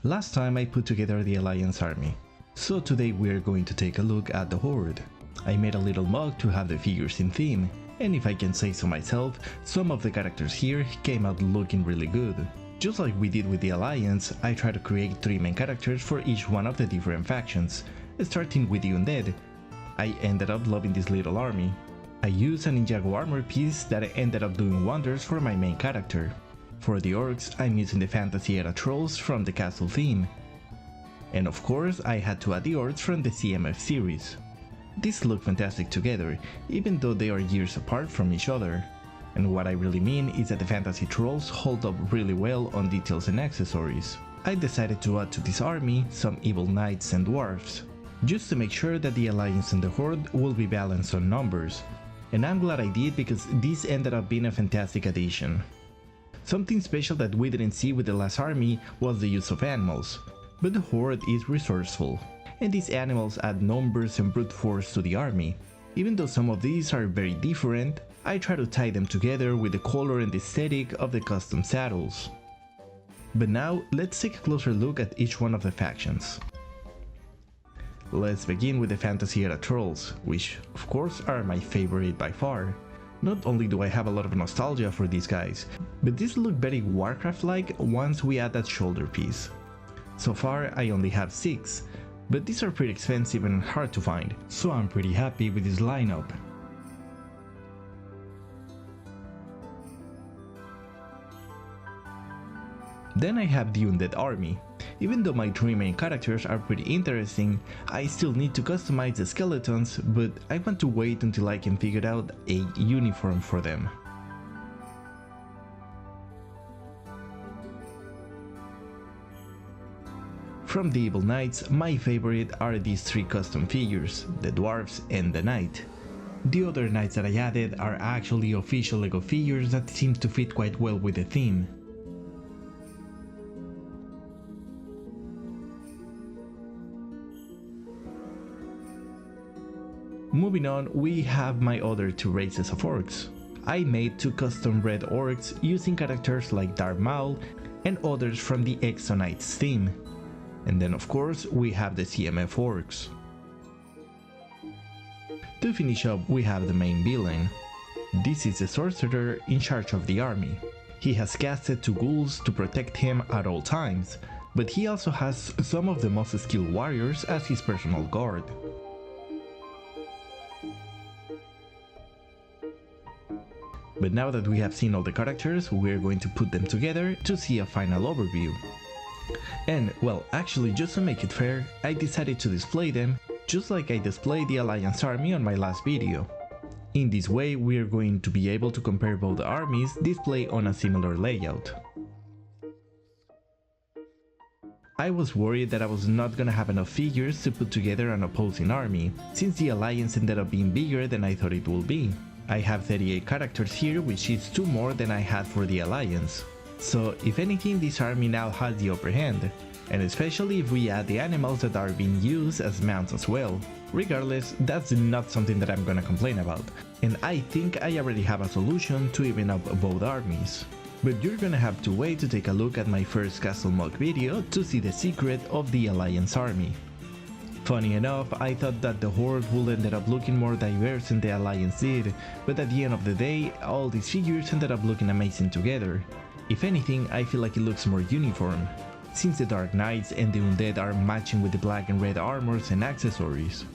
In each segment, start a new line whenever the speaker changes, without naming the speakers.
Last time I put together the Alliance army, so today we're going to take a look at the Horde. I made a little mug to have the figures in theme, and if I can say so myself, some of the characters here came out looking really good. Just like we did with the Alliance, I tried to create 3 main characters for each one of the different factions, starting with the Undead. I ended up loving this little army. I used a Ninjago armor piece that ended up doing wonders for my main character. For the orcs, I'm using the fantasy era trolls from the castle theme. And of course, I had to add the orcs from the CMF series. These look fantastic together, even though they are years apart from each other. And what I really mean is that the fantasy trolls hold up really well on details and accessories. I decided to add to this army some evil knights and dwarves, just to make sure that the Alliance and the Horde will be balanced on numbers. And I'm glad I did, because this ended up being a fantastic addition. Something special that we didn't see with the last army was the use of animals, but the Horde is resourceful, and these animals add numbers and brute force to the army. Even though some of these are very different, I try to tie them together with the color and the aesthetic of the custom saddles. But now, let's take a closer look at each one of the factions. Let's begin with the Fantasy Era Trolls, which of course are my favorite by far. Not only do I have a lot of nostalgia for these guys, but these look very Warcraft-like once we add that shoulder piece. So far I only have 6, but these are pretty expensive and hard to find, so I'm pretty happy with this lineup. Then I have the Undead army. Even though my 3 main characters are pretty interesting, I still need to customize the skeletons, but I want to wait until I can figure out a uniform for them. From the Evil Knights, my favorite are these 3 custom figures, the dwarves and the knight. The other knights that I added are actually official LEGO figures that seem to fit quite well with the theme. Moving on, we have my other 2 races of orcs. I made 2 custom red orcs using characters like Darth Maul and others from the Exo Knights theme. And then of course we have the CMF orcs. To finish up, we have the main villain. This is the sorcerer in charge of the army. He has casted 2 ghouls to protect him at all times, but he also has some of the most skilled warriors as his personal guard. But now that we have seen all the characters, we're going to put them together to see a final overview. And, well, actually, just to make it fair, I decided to display them just like I displayed the Alliance army on my last video. In this way, we're going to be able to compare both armies displayed on a similar layout. I was worried that I was not gonna have enough figures to put together an opposing army, since the Alliance ended up being bigger than I thought it would be. I have 38 characters here, which is 2 more than I had for the Alliance. So if anything, this army now has the upper hand, and especially if we add the animals that are being used as mounts as well. Regardless, that's not something that I'm gonna complain about, and I think I already have a solution to even up both armies. But you're gonna have to wait to take a look at my first castle mug video to see the secret of the Alliance army. Funny enough, I thought that the Horde would end up looking more diverse than the Alliance did, but at the end of the day, all these figures ended up looking amazing together. If anything, I feel like it looks more uniform, since the Dark Knights and the Undead are matching with the black and red armors and accessories.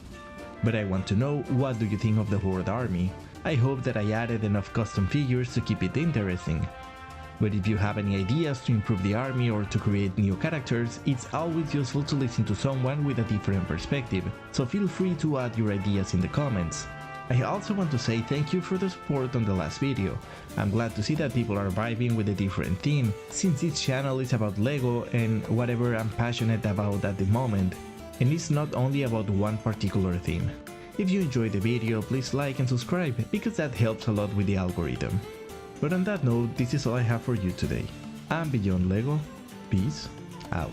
But I want to know, what do you think of the Horde army? I hope that I added enough custom figures to keep it interesting. But if you have any ideas to improve the army or to create new characters, it's always useful to listen to someone with a different perspective, so feel free to add your ideas in the comments. I also want to say thank you for the support on the last video. I'm glad to see that people are vibing with a different theme, since this channel is about LEGO and whatever I'm passionate about at the moment, and it's not only about one particular theme. If you enjoyed the video, please like and subscribe, because that helps a lot with the algorithm. But on that note, this is all I have for you today. I'm Beyond LEGO, peace out.